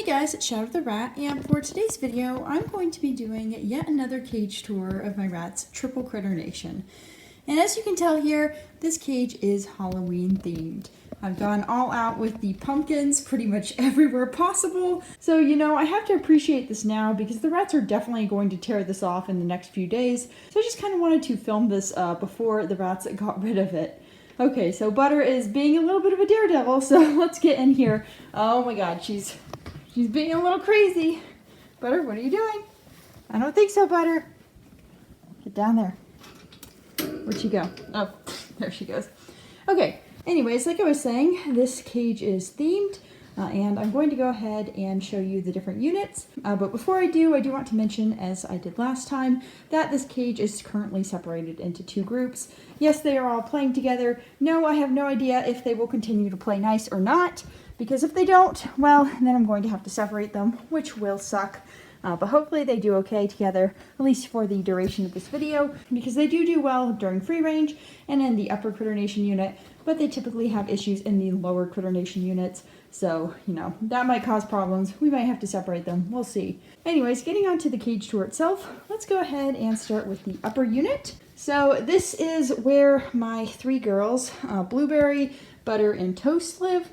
guys, it's Shadow the Rat, and for today's video, I'm going to be doing yet another cage tour of my rat's Triple Critter Nation. And as you can tell here, this cage is Halloween themed. I've gone all out with the pumpkins pretty much everywhere possible. So, you know, I have to appreciate this now because the rats are definitely going to tear this off in the next few days. So I just kind of wanted to film this before the rats got rid of it. Okay, so Butter is being a little bit of a daredevil, so let's get in here. Oh my god, she's being a little crazy. Butter, what are you doing? I don't think so, Butter. Get down there. Where'd she go? Oh, there she goes. Okay, anyways, like I was saying, this cage is themed, and I'm going to go ahead and show you the different units. But before I do want to mention, as I did last time, that this cage is currently separated into two groups. Yes, they are all playing together. No, I have no idea if they will continue to play nice or not. Because if they don't, well, then I'm going to have to separate them, which will suck. But hopefully they do okay together, at least for the duration of this video, because they do well during free range and in the upper Critter Nation unit, but they typically have issues in the lower Critter Nation units. So, you know, that might cause problems. We might have to separate them. We'll see. Anyways, getting on to the cage tour itself, let's go ahead and start with the upper unit. So this is where my three girls, Blueberry, Butter, and Toast live.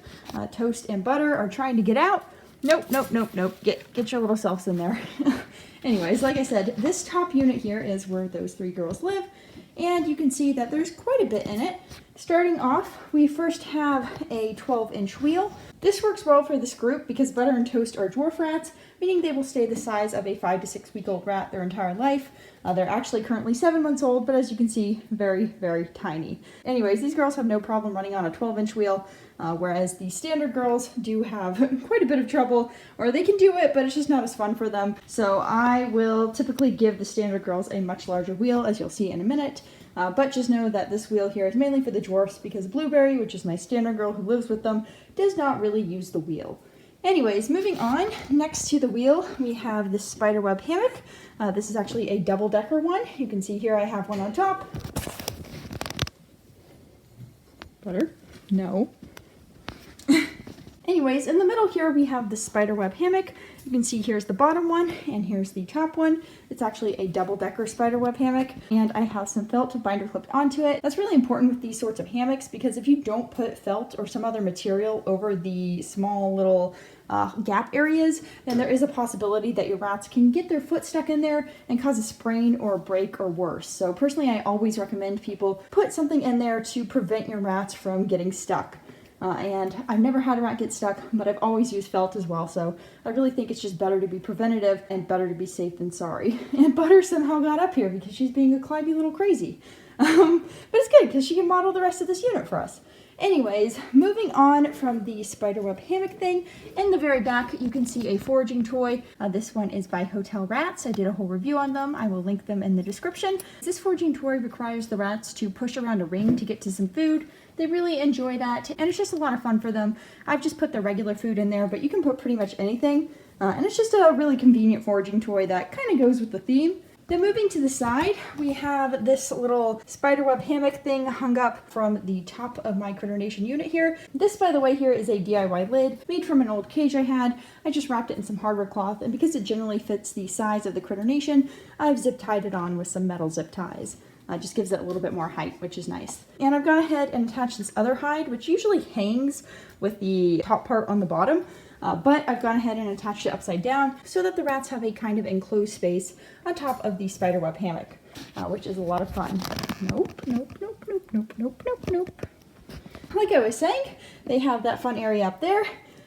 Toast and Butter are trying to get out. Nope. Get your little selves in there. Anyways, like I said, this top unit here is where those three girls live. And you can see that there's quite a bit in it. Starting off, we first have a 12-inch wheel. This works well for this group because Butter and Toast are dwarf rats, meaning they will stay the size of a 5 to 6 week old rat their entire life. They're actually currently 7 months old, but as you can see, very tiny. Anyways, these girls have no problem running on a 12-inch wheel, whereas the standard girls do have quite a bit of trouble, or they can do it, but it's just not as fun for them. So I will typically give the standard girls a much larger wheel, as you'll see in a minute. But just know that this wheel here is mainly for the dwarfs because Blueberry, which is my standard girl who lives with them, does not really use the wheel. Anyways, moving on, next to the wheel, we have this spiderweb hammock. This is actually a double-decker one. You can see here I have one on top. Butter? No. Anyways, in the middle here we have the spiderweb hammock. You can see here's the bottom one and here's the top one. It's actually a double-decker spiderweb hammock, and I have some felt binder clipped onto it. That's really important with these sorts of hammocks because if you don't put felt or some other material over the small little gap areas, then there is a possibility that your rats can get their foot stuck in there and cause a sprain or a break or worse. So personally, I always recommend people put something in there to prevent your rats from getting stuck. And I've never had a rat get stuck, but I've always used felt as well, so I really think it's just better to be preventative and better to be safe than sorry. And Butter somehow got up here because she's being a climbing little crazy. But it's good because she can model the rest of this unit for us. Anyways, moving on from the spiderweb hammock thing, in the very back you can see a foraging toy. This one is by Hotel Rats. I did a whole review on them. I will link them in the description. This foraging toy requires the rats to push around a ring to get to some food. They really enjoy that, and it's just a lot of fun for them. I've just put the regular food in there, but you can put pretty much anything. And it's just a really convenient foraging toy that kind of goes with the theme. Then moving to the side, we have this little spiderweb hammock thing hung up from the top of my Critter Nation unit here. This, by the way, here is a DIY lid made from an old cage I had. I just wrapped it in some hardware cloth, and because it generally fits the size of the Critter Nation, I've zip tied it on with some metal zip ties. Just gives it a little bit more height, which is nice. And I've gone ahead and attached this other hide, which usually hangs with the top part on the bottom. But I've gone ahead and attached it upside down so that the rats have a kind of enclosed space on top of the spiderweb hammock, which is a lot of fun. Nope. Like I was saying, they have that fun area up there.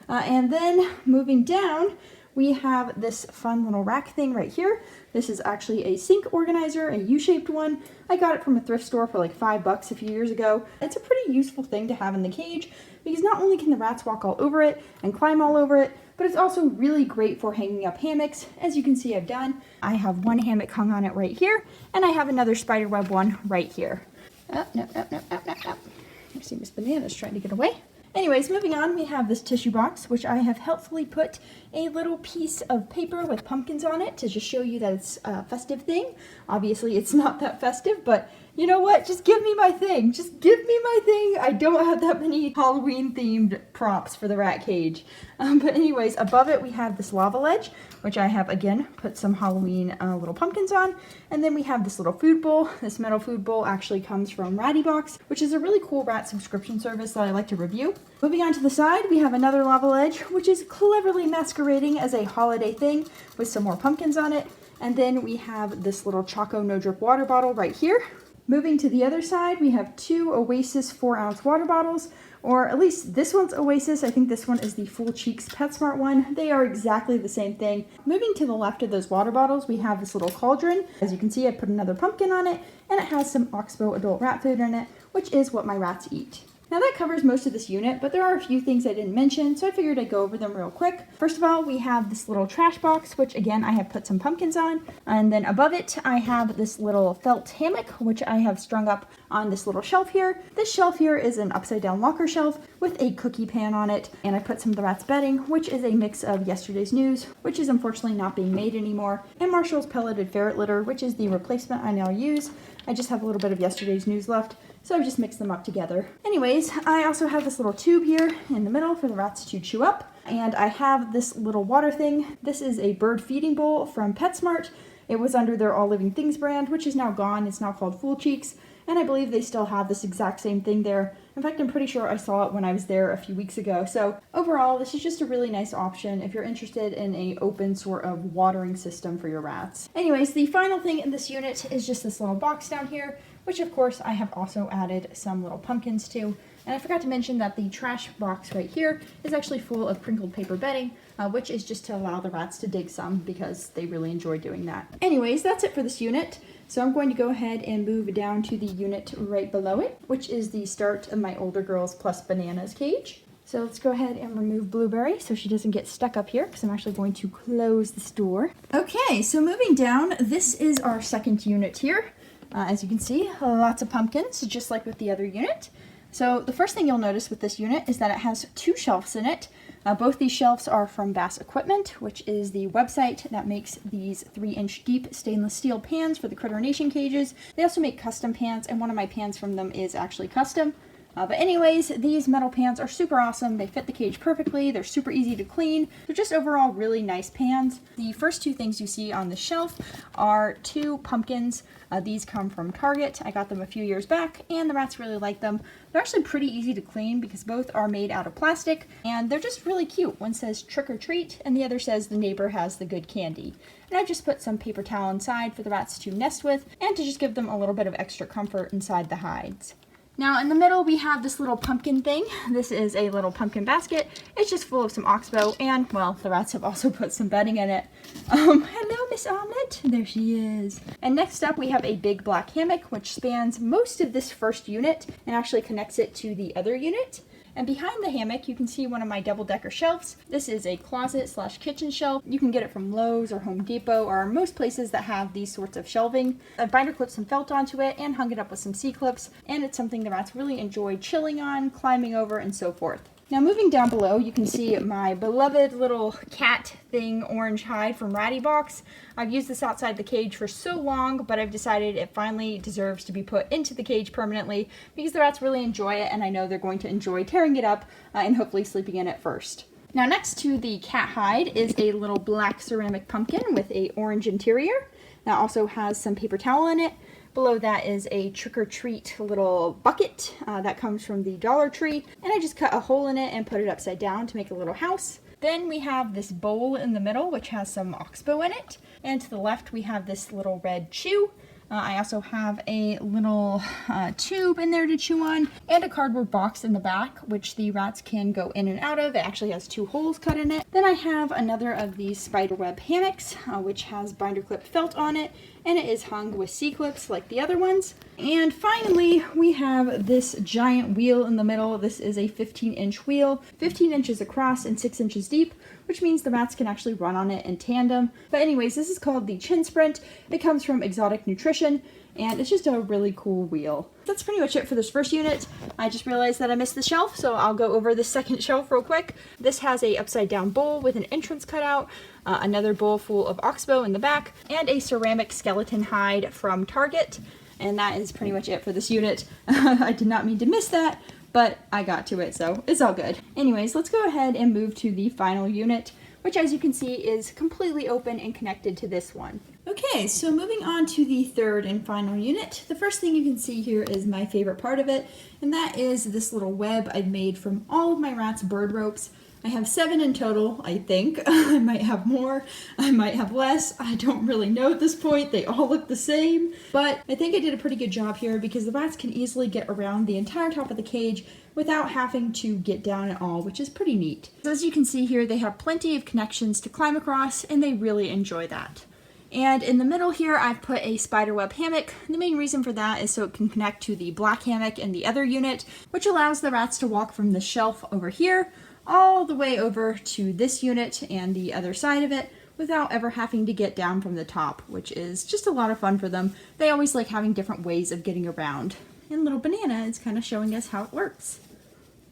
And then moving down, we have this fun little rack thing right here. This is actually a sink organizer, a U-shaped one. I got it from a thrift store for like $5 a few years ago. It's a pretty useful thing to have in the cage because not only can the rats walk all over it and climb all over it, but it's also really great for hanging up hammocks. As you can see, I've done. I have one hammock hung on it right here, and I have another spiderweb one right here. Oh, no. I see Miss Banana's trying to get away. Anyways, moving on, we have this tissue box, which I have helpfully put a little piece of paper with pumpkins on it to just show you that it's a festive thing. Obviously, it's not that festive, but You know what? Just give me my thing. Just give me my thing. I don't have that many Halloween themed props for the rat cage. But anyways, above it we have this lava ledge, which I have again put some Halloween little pumpkins on. And then we have this little food bowl. This metal food bowl actually comes from RattyBox, which is a really cool rat subscription service that I like to review. Moving on to the side, we have another lava ledge, which is cleverly masquerading as a holiday thing with some more pumpkins on it. And then we have this little Choco No Drip water bottle right here. Moving to the other side, we have two Oasis 4-ounce water bottles, or at least this one's Oasis. I think this one is the Full Cheeks PetSmart one. They are exactly the same thing. Moving to the left of those water bottles, we have this little cauldron. As you can see, I put another pumpkin on it, and it has some Oxbow adult rat food in it, which is what my rats eat. Now that covers most of this unit, but there are a few things I didn't mention, so I figured I'd go over them real quick. First of all, we have this little trash box, which again, I have put some pumpkins on. And then above it, I have this little felt hammock, which I have strung up on this little shelf here. This shelf here is an upside down locker shelf with a cookie pan on it. And I put some of the rats' bedding, which is a mix of Yesterday's News, which is unfortunately not being made anymore, and Marshall's pelleted ferret litter, which is the replacement I now use. I just have a little bit of Yesterday's News left, so I've just mixed them up together. Anyways, I also have this little tube here in the middle for the rats to chew up. And I have this little water thing. This is a bird feeding bowl from PetSmart. It was under their All Living Things brand, which is now gone. It's now called Full Cheeks. And I believe they still have this exact same thing there. In fact, I'm pretty sure I saw it when I was there a few weeks ago. So overall, this is just a really nice option if you're interested in an open sort of watering system for your rats. Anyways, the final thing in this unit is just this little box down here, which of course I have also added some little pumpkins to. And I forgot to mention that the trash box right here is actually full of crinkled paper bedding, which is just to allow the rats to dig some because they really enjoy doing that. Anyways, that's it for this unit. So I'm going to go ahead and move down to the unit right below it, which is the start of my Older Girls Plus Bananas cage. So let's go ahead and remove Blueberry so she doesn't get stuck up here because I'm actually going to close this door. Okay, so moving down, this is our second unit here. As you can see, lots of pumpkins, just like with the other unit. So the first thing you'll notice with this unit is that it has two shelves in it. Both these shelves are from Bass Equipment, which is the website that makes these 3-inch deep stainless steel pans for the Critter Nation cages. They also make custom pans, and one of my pans from them is actually custom. But anyways, these metal pans are super awesome. They fit the cage perfectly. They're super easy to clean. They're just overall really nice pans. The first two things you see on the shelf are two pumpkins. These come from Target. I got them a few years back, and the rats really like them. They're actually pretty easy to clean because both are made out of plastic, and they're just really cute. One says trick or treat, and the other says the neighbor has the good candy. And I just put some paper towel inside for the rats to nest with, and to just give them a little bit of extra comfort inside the hides. Now in the middle we have this little pumpkin thing. This is a little pumpkin basket. It's just full of some Oxbow, and well, the rats have also put some bedding in it. Hello Miss Omelette, there she is. And next up we have a big black hammock which spans most of this first unit and actually connects it to the other unit. And behind the hammock, you can see one of my double-decker shelves. This is a closet/kitchen shelf. You can get it from Lowe's or Home Depot or most places that have these sorts of shelving. I binder clipped some felt onto it and hung it up with some C-clips, and it's something the rats really enjoy chilling on, climbing over, and so forth. Now moving down below, you can see my beloved little cat thing, orange hide from RattyBox. I've used this outside the cage for so long, but I've decided it finally deserves to be put into the cage permanently because the rats really enjoy it, and I know they're going to enjoy tearing it up and hopefully sleeping in it first. Now next to the cat hide is a little black ceramic pumpkin with a orange interior. That also has some paper towel in it. Below that is a trick-or-treat little bucket that comes from the Dollar Tree, and I just cut a hole in it and put it upside down to make a little house. Then we have this bowl in the middle which has some Oxbow in it, and to the left we have this little red chew. I also have a little tube in there to chew on, and a cardboard box in the back, which the rats can go in and out of. It actually has 2 holes cut in it. Then I have another of these spiderweb hammocks, which has binder clip felt on it, and it is hung with C-clips like the other ones. And finally, we have this giant wheel in the middle. This is a 15-inch wheel, 15 inches across and 6 inches deep, which means the rats can actually run on it in tandem. But anyways, this is called the Chin Sprint. It comes from Exotic Nutrition, and it's just a really cool wheel. That's pretty much it for this first unit. I just realized that I missed the shelf, so I'll go over the second shelf real quick. This has a upside down bowl with an entrance cutout, another bowl full of Oxbow in the back, and a ceramic skeleton hide from Target. And that is pretty much it for this unit. I did not mean to miss that, but I got to it, so it's all good. Anyways, let's go ahead and move to the final unit, which as you can see is completely open and connected to this one. Okay, so moving on to the third and final unit. The first thing you can see here is my favorite part of it, and that is this little web I've made from all of my rats' bird ropes. I have 7 in total, I think. I might have more, I might have less. I don't really know at this point. They all look the same, but I think I did a pretty good job here because the rats can easily get around the entire top of the cage without having to get down at all, which is pretty neat. So as you can see here, they have plenty of connections to climb across, and they really enjoy that. And in the middle here, I've put a spiderweb hammock. The main reason for that is so it can connect to the black hammock in the other unit, which allows the rats to walk from the shelf over here all the way over to this unit and the other side of it without ever having to get down from the top, which is just a lot of fun for them. They always like having different ways of getting around. And little Banana is kind of showing us how it works.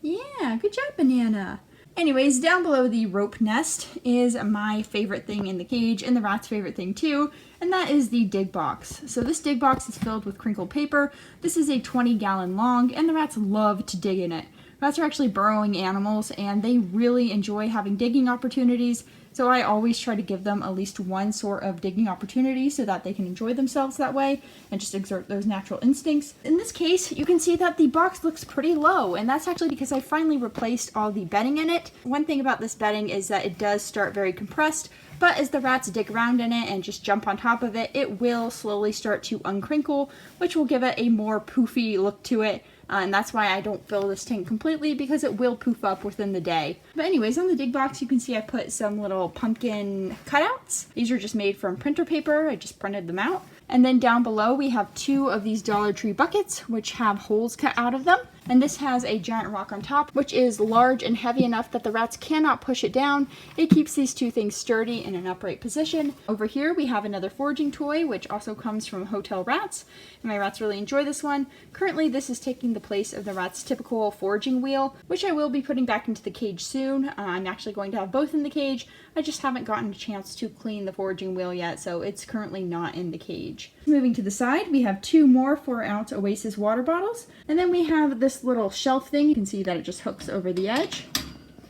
Yeah, good job, Banana. Anyways, down below the rope nest is my favorite thing in the cage, and the rat's favorite thing too, and that is the dig box. So this dig box is filled with crinkled paper. This is a 20-gallon long, and the rats love to dig in it. Rats are actually burrowing animals, and they really enjoy having digging opportunities, so I always try to give them at least one sort of digging opportunity so that they can enjoy themselves that way and just exert those natural instincts. In this case, you can see that the box looks pretty low, and that's actually because I finally replaced all the bedding in it. One thing about this bedding is that it does start very compressed, but as the rats dig around in it and just jump on top of it, it will slowly start to uncrinkle, which will give it a more poofy look to it. And that's why I don't fill this tank completely, because it will poof up within the day. But anyways, on the dig box, you can see I put some little pumpkin cutouts. These are just made from printer paper. I just printed them out. And then down below, we have 2 of these Dollar Tree buckets, which have holes cut out of them. And this has a giant rock on top, which is large and heavy enough that the rats cannot push it down. It keeps these 2 things sturdy in an upright position. Over here, we have another foraging toy, which also comes from Hotel Rats. And my rats really enjoy this one. Currently, this is taking the place of the rat's typical foraging wheel, which I will be putting back into the cage soon. I'm actually going to have both in the cage. I just haven't gotten a chance to clean the foraging wheel yet, so it's currently not in the cage. Moving to the side, we have 2 more 4-ounce Oasis water bottles. And then we have this little shelf thing. You can see that it just hooks over the edge,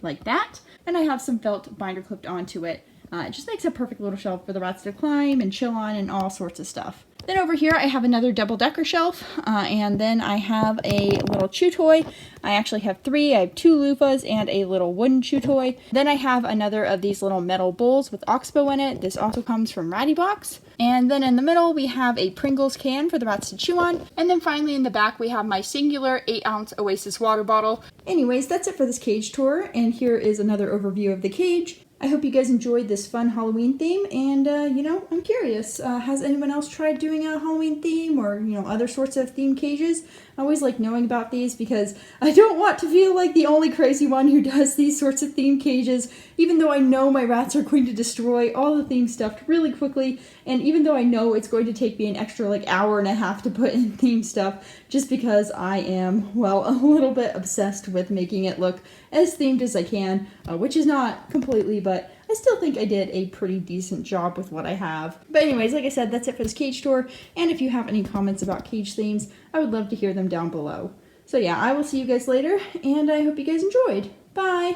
like that. And I have some felt binder clipped onto it. It just makes a perfect little shelf for the rats to climb and chill on and all sorts of stuff. Then over here I have another double-decker shelf, and then I have a little chew toy. I actually have 3. I have 2 loofahs and a little wooden chew toy. Then I have another of these little metal bowls with oxbow in it. This also comes from Ratty Box. And then in the middle we have a Pringles can for the rats to chew on. And then finally in the back we have my singular 8-ounce Oasis water bottle. Anyways, that's it for this cage tour, and here is another overview of the cage. I hope you guys enjoyed this fun Halloween theme, and, you know, I'm curious, has anyone else tried doing a Halloween theme or, you know, other sorts of theme cages? I always like knowing about these because I don't want to feel like the only crazy one who does these sorts of theme cages, even though I know my rats are going to destroy all the theme stuff really quickly, and even though I know it's going to take me an extra, like, hour and a half to put in theme stuff, just because I am, well, a little bit obsessed with making it look as themed as I can, which is not completely, but I still think I did a pretty decent job with what I have. But anyways, like I said, that's it for this cage tour, and if you have any comments about cage themes, I would love to hear them down below. So yeah, I will see you guys later, and I hope you guys enjoyed. Bye!